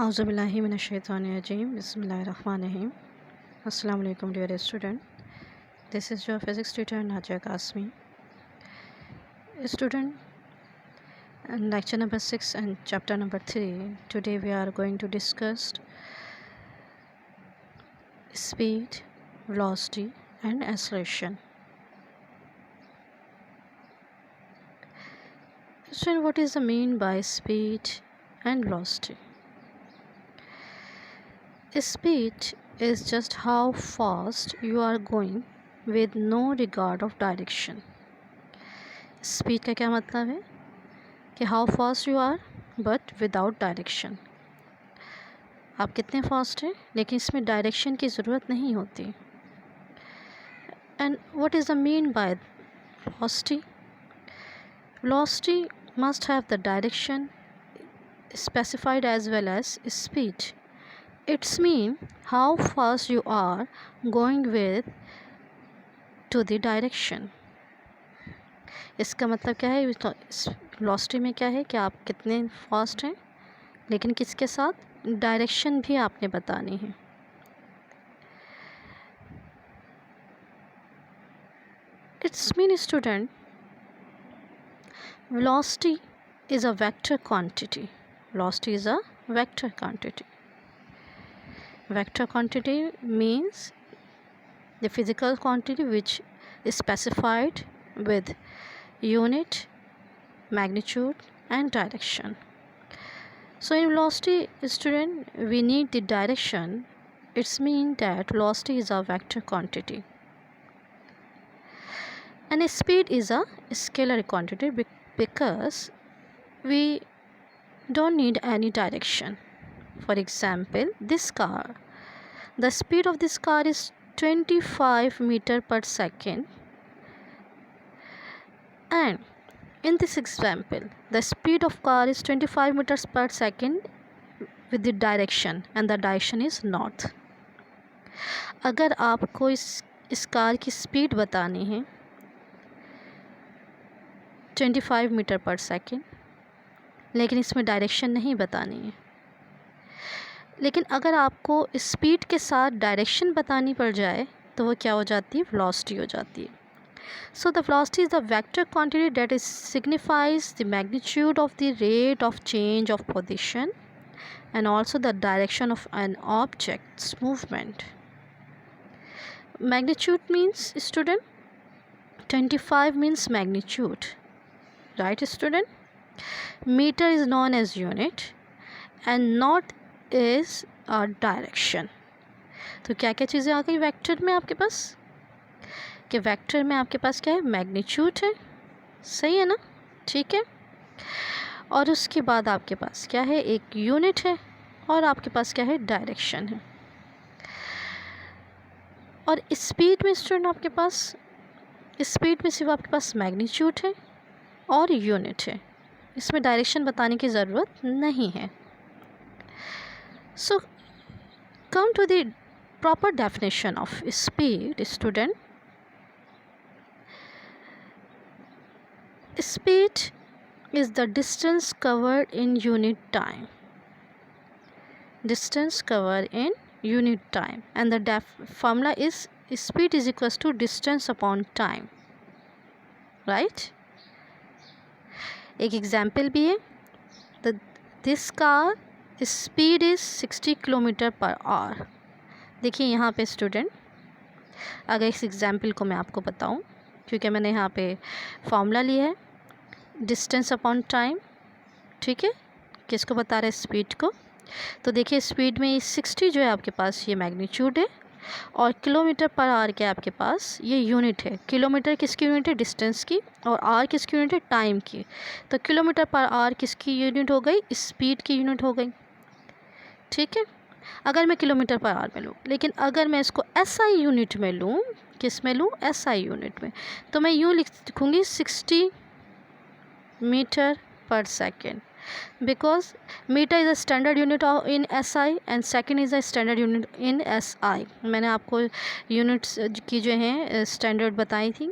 Auzubillahi minash-shaytanir-rajeem. Bismillahir-rahmanir-rahim. Assalamu alaikum dear student. This is your physics teacher Najia Kasmi. Student, lecture number 6 and chapter number 3. Today we are going to discuss speed, velocity and acceleration. Student, what is the mean by speed and velocity? Speed is just how fast you are going with no regard of direction. Speed का क्या मतलब है कि how fast you are but without direction. आप कितने fast हैं लेकिन इसमें डायरेक्शन की ज़रूरत नहीं होती. And what is the mean by velocity? Velocity must have the direction specified as well as speed. It's mean how fast you are going with to the direction. इसका मतलब क्या है? वेलोसिटी में क्या है कि आप कितने फास्ट हैं लेकिन किसके साथ? डायरेक्शन भी आपने बतानी है. It's mean student, velocity is a vector quantity. Velocity is a vector quantity. Vector quantity means the physical quantity which is specified with unit, magnitude and direction. So in velocity, student, we need the direction. It's mean that velocity is a vector quantity. And speed is a scalar quantity because we don't need any direction. For example, this car, the speed of this car is 25 meter per second, and in this example the speed of car is 25 meters per second with the direction, and the direction is north. अगर आपको इस car की speed बतानी है 25 metre पर second लेकिन इसमें direction नहीं बतानी है, लेकिन अगर आपको स्पीड के साथ डायरेक्शन बतानी पड़ जाए तो वो क्या हो जाती है? वेलोसिटी हो जाती है. So the velocity is the vector quantity that is signifies the magnitude of the rate of change of position and also the direction of an object's movement. Magnitude means student 25 means magnitude, right student. Metre is known as unit and not is a direction. तो क्या क्या चीज़ें आ गई vector में आपके पास? कि vector में आपके पास क्या है? मैग्नीट्यूड है, सही है ना? ठीक है. और उसके बाद आपके पास क्या है? एक यूनिट है और आपके पास क्या है? डायरेक्शन है. और स्पीड में स्टूडेंट आपके पास स्पीड में सिर्फ आपके पास मैग्नीट्यूड है और यूनिट है, इसमें डायरेक्शन बताने की ज़रूरत नहीं है. So come to the proper definition of speed, student. Speed is the distance covered in unit time. Distance covered in unit time, and the formula is speed is equals to distance upon time, right? एक example भी है. This car speed is 60 kilometre per our. देखिए यहाँ पे student, अगर इस example को मैं आपको बताऊँ, क्योंकि मैंने यहाँ पे फॉर्मूला लिया है डिस्टेंस अपॉन टाइम, ठीक है, किसको बता रहे हैं? स्पीड को. तो देखिए स्पीड में 60 जो है आपके पास ये मैग्नीट्यूड है और किलोमीटर पर आवर के आपके पास ये यूनिट है. किलोमीटर किसकी यूनिट है? डिस्टेंस की. और आर किसकी यूनिट है? टाइम की. तो किलोमीटर पर आवर किसकी यूनिट हो गई? स्पीड की यूनिट हो गई. ठीक है, अगर मैं किलोमीटर पर आवर में लूँ, लेकिन अगर मैं इसको एसआई यूनिट में लूँ, किस में लूँ? एसआई यूनिट में, तो मैं यूँ लिखूँगी 60 मीटर पर second, because metre is a standard unit in SI and second is a standard unit in SI. मैंने आपको यूनिट्स की जो हैं स्टैंडर्ड बताई थी,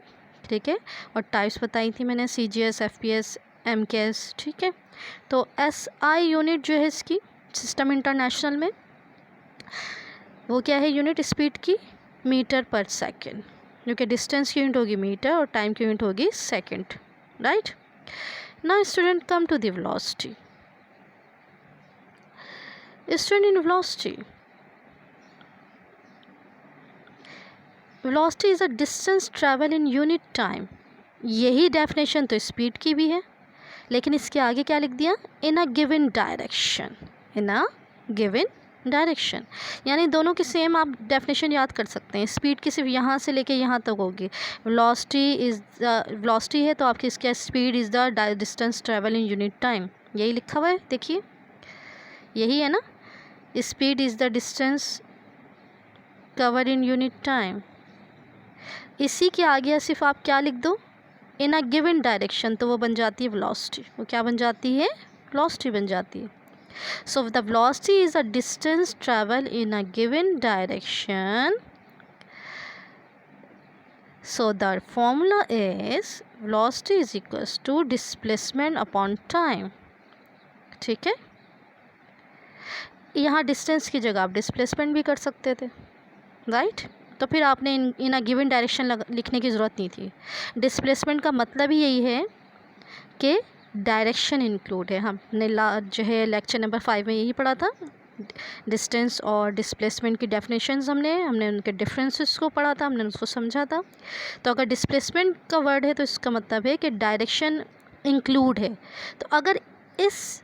ठीक है, और टाइप्स बताई थी मैंने, CGS, FPS, MKS, ठीक है. तो SI यूनिट जो है इसकी सिस्टम इंटरनेशनल में, वो क्या है यूनिट स्पीड की, मीटर पर सेकेंड, क्योंकि डिस्टेंस की यूनिट होगी मीटर और टाइम की यूनिट होगी second, right. Now student come to the velocity. Student in velocity, velocity is a distance travel in unit time. यही डेफिनेशन तो स्पीड की भी है, लेकिन इसके आगे क्या लिख दिया, in a given direction, in a given direction, यानी दोनों की सेम आप डेफिनेशन याद कर सकते हैं। स्पीड की सिर्फ यहाँ से लेके यहाँ तक होगी। वेलोसिटी इज द, वेलोसिटी है तो आपकी इसका speed is the distance travel in unit time, यही लिखा हुआ है, देखिए यही है ना, speed is the distance cover in unit time. इसी के आगे सिर्फ आप क्या लिख दो, इन अ गिवन डायरेक्शन, तो वो बन जाती है वेलोसिटी। वो क्या बन जाती है, वेलोसिटी बन जाती है। So the velocity is a distance travel in a given direction, so the formula is velocity is equals to displacement upon time. ठीक है, यहाँ डिस्टेंस की जगह आप डिस्प्लेसमेंट भी कर सकते थे, राइट। तो फिर आपने इन अ गिवन डायरेक्शन लिखने की ज़रूरत नहीं थी। डिस्प्लेसमेंट का मतलब ही यही है कि डायरेक्शन इंक्लूड है। हमने जो है लेक्चर नंबर 5 में यही पढ़ा था, डिस्टेंस और डिस्प्लेसमेंट की डेफिनेशंस हमने उनके डिफरेंसेस को पढ़ा था, हमने उसको समझा था। तो अगर डिस्प्लेसमेंट का वर्ड है तो इसका मतलब है कि डायरेक्शन इंक्लूड है। तो अगर इस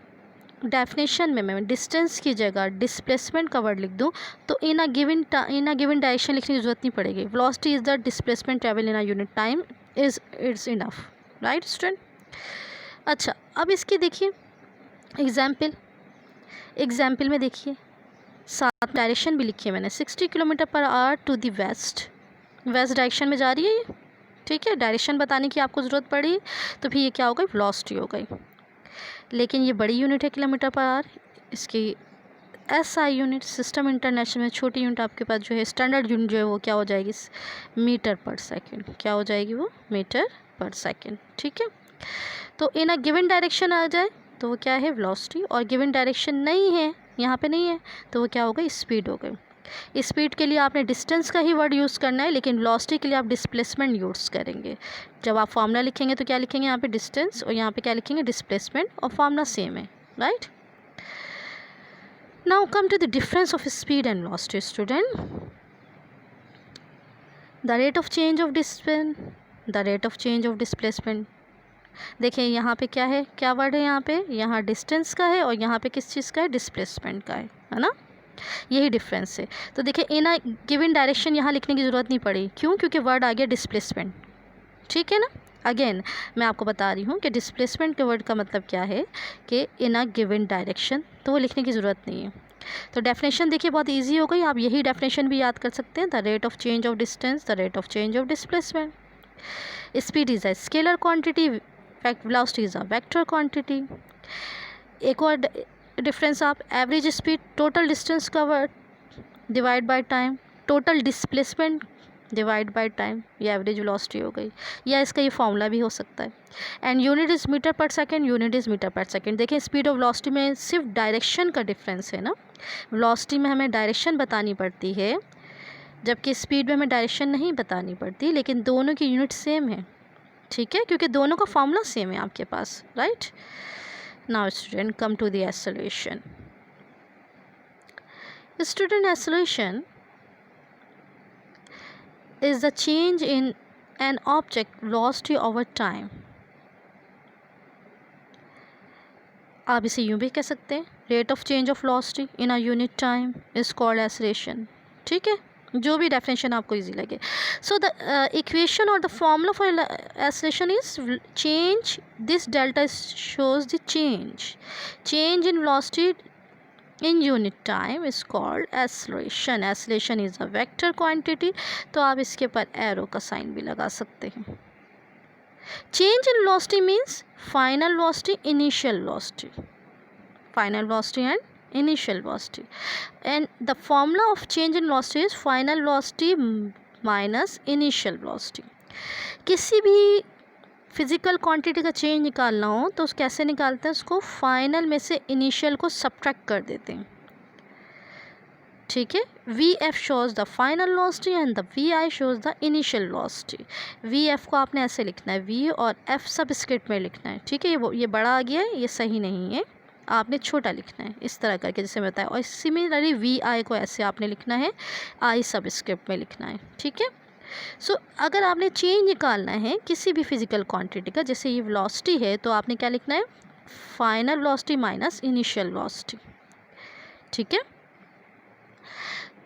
डेफिनेशन में मैं डिस्टेंस की जगह डिस्प्लेसमेंट का वर्ड लिख दूं तो इन अ गिवन डायरेक्शन लिखने की जरूरत नहीं पड़ेगी। Velocity is the displacement travel in a unit time is it's enough, right student. अच्छा, अब इसकी देखिए एग्जाम्पल में देखिए, साथ डायरेक्शन भी लिखी है मैंने, 60 kilometre per hour to the west direction में जा रही है ये, ठीक है। डायरेक्शन बताने की आपको ज़रूरत पड़ी तो फिर ये क्या हो गई, वेलोसिटी हो गई। लेकिन ये बड़ी यूनिट है किलोमीटर पर आवर, इसकी एसआई यूनिट सिस्टम इंटरनेशनल में छोटी यूनिट आपके पास जो है स्टैंडर्ड यूनिट जो है वो क्या हो जाएगी, मीटर पर सेकेंड, क्या हो जाएगी वो, मीटर पर सेकेंड, ठीक है। तो इन अ गिवन डायरेक्शन आ जाए तो वो क्या है, वेलोसिटी, और गिवन डायरेक्शन नहीं है, यहाँ पे नहीं है, तो वो क्या हो गई, स्पीड हो गई। स्पीड के लिए आपने डिस्टेंस का ही वर्ड यूज़ करना है, लेकिन वेलोसिटी के लिए आप डिस्प्लेसमेंट यूज़ करेंगे। जब आप फार्मूला लिखेंगे तो क्या लिखेंगे, यहाँ पे डिस्टेंस और यहाँ पे क्या लिखेंगे, डिस्प्लेसमेंट, और फार्मूला सेम है, right. Now come to the difference of speed and velocity, student. The rate of change of displacement, the rate of change of displacement. देखिए यहाँ पे क्या है, क्या वर्ड है यहाँ पे, यहाँ डिस्टेंस का है और यहाँ पे किस चीज़ का है, डिस्प्लेसमेंट का है ना, यही डिफरेंस है। तो देखिए इन अ गिवन डायरेक्शन यहाँ लिखने की ज़रूरत नहीं पड़ी, क्यों, क्योंकि वर्ड आ गया डिस्प्लेसमेंट, ठीक है ना। अगेन मैं आपको बता रही हूँ कि डिस्प्लेसमेंट के वर्ड का मतलब क्या है कि इन अ गिवन डायरेक्शन, तो वो लिखने की ज़रूरत नहीं है। तो डेफिनेशन देखिए बहुत इजी हो गई, आप यही डेफिनेशन भी याद कर सकते हैं, the rate of change of distance, the rate of change of displacement. Speed is a scalar quantity, velocity is a vector quantity. एक और डिफरेंस आप, average speed total distance cover divide by time, total displacement divide by time, ये average velocity हो गई, या इसका ये formula भी हो सकता है। एंड यूनिट इज़ मीटर पर सेकेंड, यूनिट इज़ मीटर पर सेकेंड। देखें स्पीड और वेलोसिटी में सिर्फ डायरेक्शन का डिफरेंस है ना, वेलोसिटी में हमें डायरेक्शन बतानी पड़ती है, जबकि स्पीड में हमें डायरेक्शन नहीं बतानी पड़ती, लेकिन दोनों की यूनिट सेम है, ठीक है, क्योंकि दोनों का फॉर्मूला सेम है आपके पास, right. Now student come to the acceleration. Student acceleration is the change in an object velocity over time. आप इसे यूँ भी कह सकते हैं, rate of change of velocity in a unit time is called acceleration, ठीक है, जो भी डेफिनेशन आपको इजी लगे। सो द इक्वेशन और the formula for acceleration is change, this delta shows the change in velocity in unit time is called acceleration. Acceleration is a vector quantity, तो आप इसके पर एरो का साइन भी लगा सकते हैं। Change in velocity means final velocity, initial velocity, final velocity and initial velocity, and the formula of change in velocity is final velocity minus initial velocity. किसी भी फिज़िकल क्वांटिटी का चेंज निकालना हो तो कैसे निकालते हैं उसको, फाइनल में से इनिशियल को सब्ट्रैक्ट कर देते हैं, ठीक है। V F shows the final velocity and the V I shows the initial velocity. V F को आपने ऐसे लिखना है, वी और एफ सबस्क्रिप्ट में लिखना है, ठीक है। ये बड़ा आ गया है, ये सही नहीं है, आपने छोटा लिखना है इस तरह करके जैसे बताया। और सिमिलरली वी आई को ऐसे आपने लिखना है, आई सबस्क्रिप्ट में लिखना है, ठीक है। सो अगर आपने चेंज निकालना है किसी भी फिजिकल क्वांटिटी का, जैसे ये वेलोसिटी है, तो आपने क्या लिखना है, final velocity minus initial velocity, ठीक है।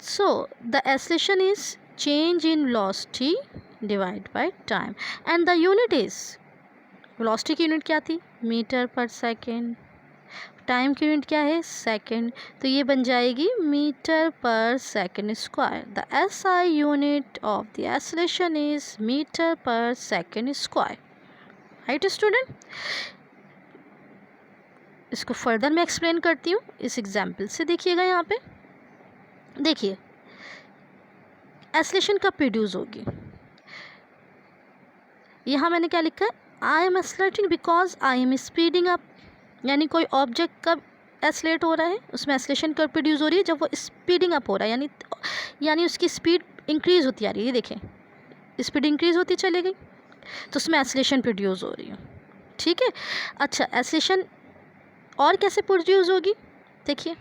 So the acceleration is change in velocity divide by time and the unit is, velocity की यूनिट क्या थी, मीटर पर सेकेंड, टाइम की यूनिट क्या है, सेकेंड, तो ये बन जाएगी मीटर पर second square. The S I unit of the acceleration is metre पर सेकेंड स्क्वायर, राइट स्टूडेंट। इसको फर्दर मैं एक्सप्लेन करती हूँ इस एग्जाम्पल से। देखिएगा यहाँ पे, देखिए एक्सेलरेशन कब प्रोड्यूस होगी, यहाँ मैंने क्या लिखा है, I am accelerating because I am speeding up, यानी कोई ऑब्जेक्ट कब एक्सेलरेट हो रहा है, उसमें एक्सेलरेशन कब प्रोड्यूस हो रही है, जब वो स्पीडिंग अप हो रहा है, यानी उसकी स्पीड इंक्रीज़ होती आ रही है, ये देखें स्पीड इंक्रीज़ होती चली गई, तो उसमें एक्सेलरेशन प्रोड्यूस हो रही है, ठीक है। अच्छा, एक्सेलरेशन और कैसे प्रोड्यूस होगी, देखिए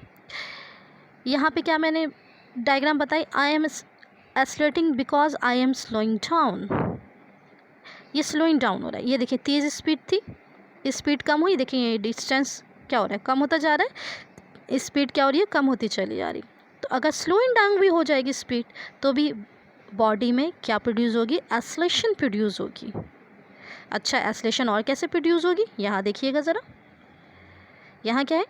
यहाँ पे क्या मैंने डायग्राम बताई, I am accelerating because I am slowing down, ये स्लोइंग डाउन हो रहा है, ये देखिए तेज़ स्पीड थी, स्पीड कम हुई, देखिए ये डिस्टेंस क्या हो रहा है, कम होता जा रहा है, स्पीड क्या हो रही है, कम होती चली जा रही। तो अगर स्लोइंग डाउन भी हो जाएगी स्पीड, तो भी बॉडी में क्या प्रोड्यूस होगी, एक्सेलरेशन प्रोड्यूस होगी। अच्छा, एक्सेलरेशन और कैसे प्रोड्यूस होगी, यहाँ देखिएगा ज़रा, यहाँ क्या है,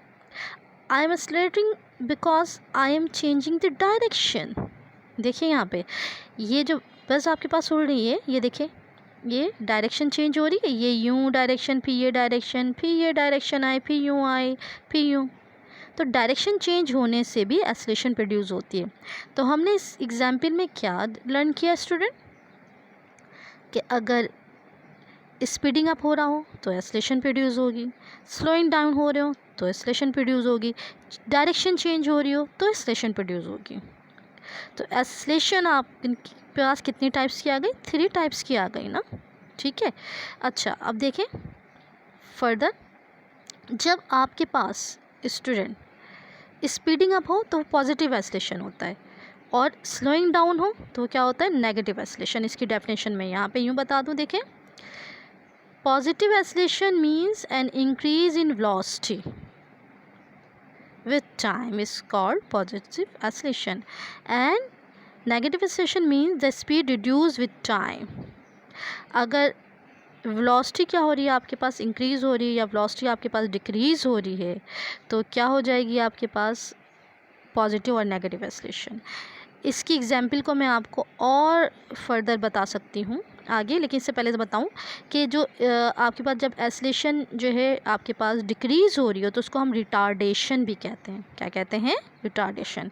I am accelerating because I am changing the direction, देखिए यहाँ पे ये जो बस आपके पास उड़ रही है, ये देखिए ये डायरेक्शन चेंज हो रही है, ये यूँ डायरेक्शन, फिर ये डायरेक्शन, फिर ये डायरेक्शन आए, फिर यूँ आए, फिर यूँ, तो डायरेक्शन चेंज होने से भी एक्सेलरेशन प्रोड्यूस होती है। तो हमने इस एग्जाम्पल में क्या लर्न किया स्टूडेंट, कि अगर स्पीडिंग अप हो रहा हो तो एक्सेलरेशन प्रोड्यूस होगी, स्लोइंग डाउन हो रहे हो तो एक्सेलरेशन प्रोड्यूस होगी, डायरेक्शन चेंज हो रही हो तो एक्सेलरेशन प्रोड्यूस होगी। तो एक्सेलरेशन आपके पास कितनी टाइप्स की आ गई, 3 टाइप्स की आ गई ना, ठीक है। अच्छा, अब देखें फर्दर, जब आपके पास स्टूडेंट स्पीडिंग अप हो तो पॉजिटिव एक्सेलरेशन होता है, और स्लोइंग डाउन हो तो क्या होता है, नेगेटिव एक्सेलरेशन। इसकी डेफिनेशन में यहाँ पे यूँ बता दूँ, देखें positive acceleration means an increase in velocity with time is called positive acceleration, and negative acceleration means the speed reduced with time। अगर वेलोसिटी क्या हो रही है आपके पास, इंक्रीज़ हो रही है, या वेलोसिटी आपके पास डिक्रीज़ हो रही है, तो क्या हो जाएगी आपके पास, पॉजिटिव और नेगेटिव एक्सेलरेशन। इसकी एग्जाम्पल को मैं आपको और फर्दर बता सकती हूँ आगे, लेकिन इससे पहले बताऊँ कि जो आपके पास जब एक्सेलरेशन जो है आपके पास डिक्रीज़ हो रही हो तो उसको हम रिटार्डेशन भी कहते हैं। क्या कहते हैं, रिटार्डेशन।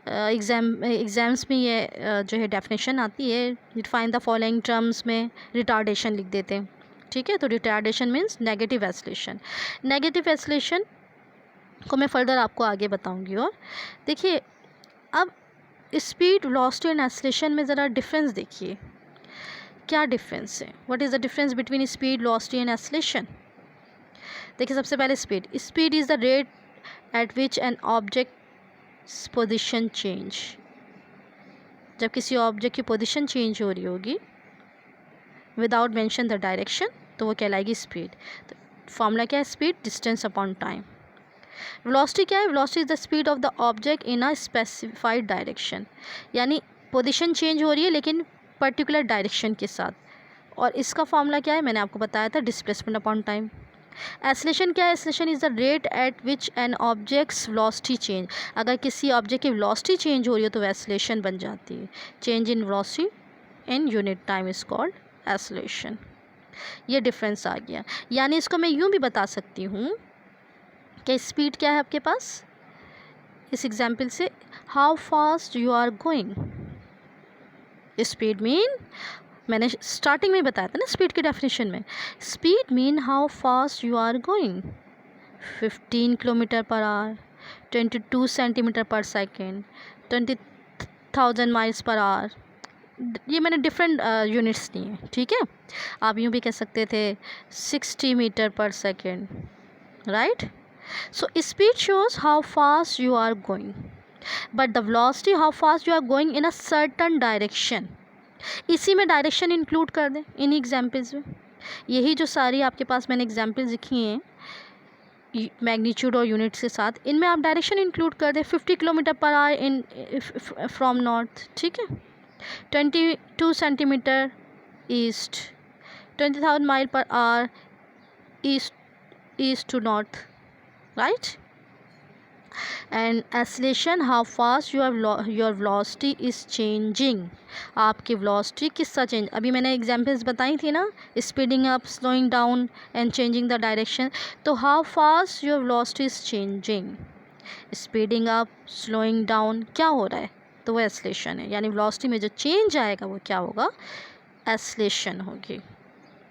एग्ज़ाम्स में ये जो है डेफिनेशन आती है, डिफाइन द फॉलोइंग टर्म्स में रिटार्डेशन लिख देते हैं, ठीक है। तो retardation means negative acceleration. Negative acceleration को मैं फर्दर आपको आगे बताऊँगी। और देखिए अब स्पीड, वेलोसिटी एंड एक्सेलरेशन में ज़रा डिफरेंस देखिए, क्या डिफरेंस है, what is the difference between speed, velocity and acceleration. देखिए सबसे पहले speed, speed is the rate at which an object position change, जब किसी ऑब्जेक्ट की पोजिशन चेंज हो रही होगी विदाउट मेंशन द डायरेक्शन, तो वो कहलाएगी स्पीड। तो फॉर्मूला क्या है, speed distance upon time. Velocity क्या है, velocity is the speed of the object in a specified direction, यानी पोजीशन चेंज हो रही है लेकिन पर्टिकुलर डायरेक्शन के साथ, और इसका फॉर्मूला क्या है, मैंने आपको बताया था, डिस्प्लेसमेंट अपॉन टाइम। एक्सेलरेशन क्या है, acceleration is the rate at which N objects velocity change, अगर किसी ऑब्जेक्ट की वेलोसिटी चेंज हो रही हो तो एक्सेलरेशन बन जाती है। Change in velocity in unit time is called acceleration. ये डिफरेंस आ गया, यानी इसको मैं यूँ भी बता सकती हूँ कि स्पीड क्या है आपके पास, इस एग्जाम्पल से, how fast you are going, speed मैंने स्टार्टिंग में बताया था ना स्पीड की डेफिनेशन में, speed mean how fast you are going, 15 kilometre per hour, 22 centimetre per second, 20,000 miles per hour. ये मैंने डिफरेंट यूनिट्स ली हैं, ठीक है। आप यूँ भी कह सकते थे 60 मीटर पर second, right. So speed shows how fast you are going, but the velocity how fast you are going in a certain direction. इसी में डायरेक्शन इंक्लूड कर दें इन एग्जाम्पल्स में। यही जो सारी आपके पास मैंने एग्जाम्पल्स लिखी हैं मैग्नीट्यूड और यूनिट्स के साथ, इनमें आप डायरेक्शन इंक्लूड कर दें। 50 kilometre per our in from north, ठीक है, 22 centimetre east, 20,000 mile per hour east to north, right. And acceleration how fast your velocity is changing, आपकी वेलोसिटी किस तरह चेंज, अभी मैंने एग्जांपल्स बताई थी ना, speeding up, slowing down and changing the direction. तो how fast your velocity is changing, speeding up, slowing down, क्या हो रहा है, तो वो एक्सेलरेशन है। यानी वेलोसिटी में जो चेंज आएगा वो क्या होगा, एक्सेलरेशन होगी,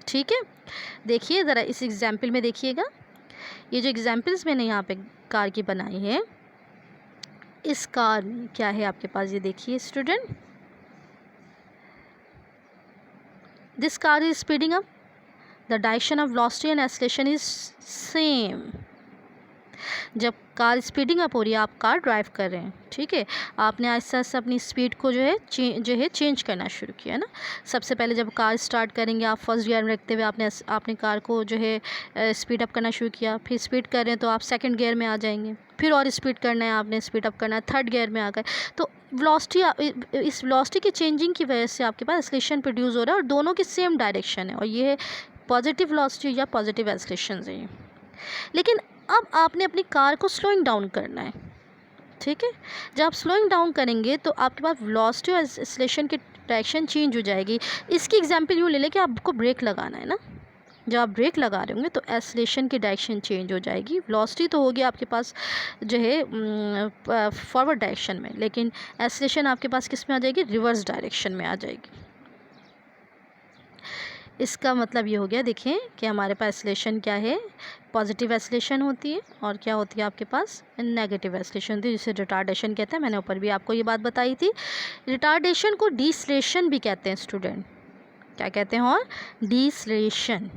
ठीक है। देखिए ज़रा इस एग्जाम्पल में देखिएगा, ये जो एग्जाम्पल्स मैंने यहाँ पे कार की बनाई है, इस कार में क्या है आपके पास, ये देखिए student, this car is speeding up, the direction of velocity and acceleration is same. जब कार स्पीडिंग अप हो रही है, आप कार ड्राइव कर रहे हैं, ठीक है, आपने आहिस्ता आहिस्ता अपनी स्पीड को जो है चेंज करना शुरू किया ना। सबसे पहले जब कार स्टार्ट करेंगे आप फर्स्ट गियर में रखते हुए आपने कार को जो है स्पीड अप करना शुरू किया, फिर स्पीड कर रहे हैं तो आप सेकंड गियर में आ जाएंगे, फिर और स्पीड करना है, आपने स्पीड अप करना है, थर्ड गियर में आ गए। तो वेलोसिटी, इस वेलोसिटी की चेंजिंग की वजह से आपके पास एक्सेलरेशन प्रोड्यूस हो रहा है, और दोनों की सेम डायरेक्शन है, और ये है पॉजिटिव वेलोसिटी या पॉजिटिव एक्सेलरेशन है। लेकिन अब आपने अपनी कार को स्लोइंग डाउन करना है, ठीक है। जब आप स्लोइंग डाउन करेंगे तो आपके पास वेलोसिटी और एक्सेलरेशन की डायरेक्शन चेंज हो जाएगी। इसकी एग्जांपल यूँ ले लें कि आपको ब्रेक लगाना है ना, जब आप ब्रेक लगा रहे होंगे तो एक्सेलरेशन की डायरेक्शन चेंज हो जाएगी। वेलोसिटी तो होगी आपके पास जो है फॉरवर्ड डायरेक्शन में, लेकिन एक्सेलरेशन आपके पास किस में आ जाएगी, रिवर्स डायरेक्शन में आ जाएगी। इसका मतलब ये हो गया, देखें कि हमारे पास एक्सेलरेशन क्या है, पॉजिटिव एक्सेलरेशन होती है, और क्या होती है आपके पास, नेगेटिव एक्सेलरेशन होती है, जिसे रिटार्डेशन कहते हैं। मैंने ऊपर भी आपको ये बात बताई थी। रिटार्डेशन को डिसलेशन भी कहते हैं स्टूडेंट, क्या कहते हैं, और डिसलेशन।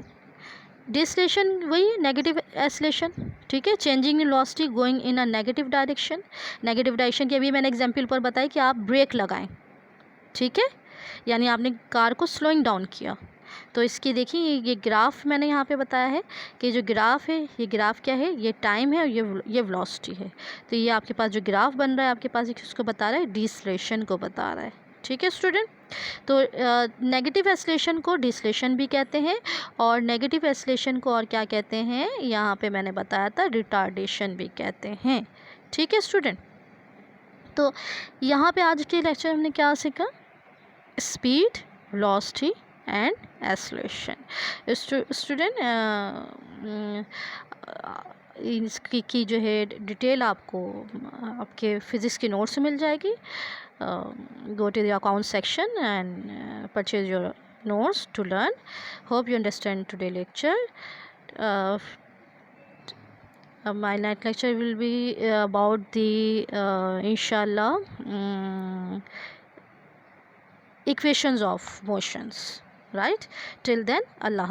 डिसलेशन वही नेगेटिव एक्सेलरेशन, ठीक है, changing in velocity going in a negative direction. Negative direction की अभी मैंने एग्जाम्पल पर बताई कि आप ब्रेक लगाएं, ठीक है, यानी आपने कार को स्लोइंग डाउन किया। तो इसकी देखिए ये ग्राफ मैंने यहाँ पे बताया है कि जो ग्राफ है, ये ग्राफ क्या है, ये टाइम है और ये वेलोसिटी है। तो ये आपके पास जो ग्राफ बन रहा है आपके पास, किसको बता रहा है, डिसलेशन को बता रहा है, ठीक है स्टूडेंट। तो नेगेटिव एक्सेलरेशन को डिसलेशन भी कहते हैं, और नेगेटिव एक्सेलरेशन को और क्या कहते हैं, यहाँ पे मैंने बताया था रिटार्डेशन भी कहते हैं, ठीक है स्टूडेंट। तो यहाँ पे आज के लेक्चर हमने क्या सीखा, speed, velocity and acceleration. Student इसकी जो है डिटेल आपको आपके फिज़िक्स की नोट्स में मिल जाएगी। Go to the account section and purchase your notes to learn. Hope you understand today lecture. My night lecture will be about the inshallah equations of motions, right? Till then, Allah Hafiz.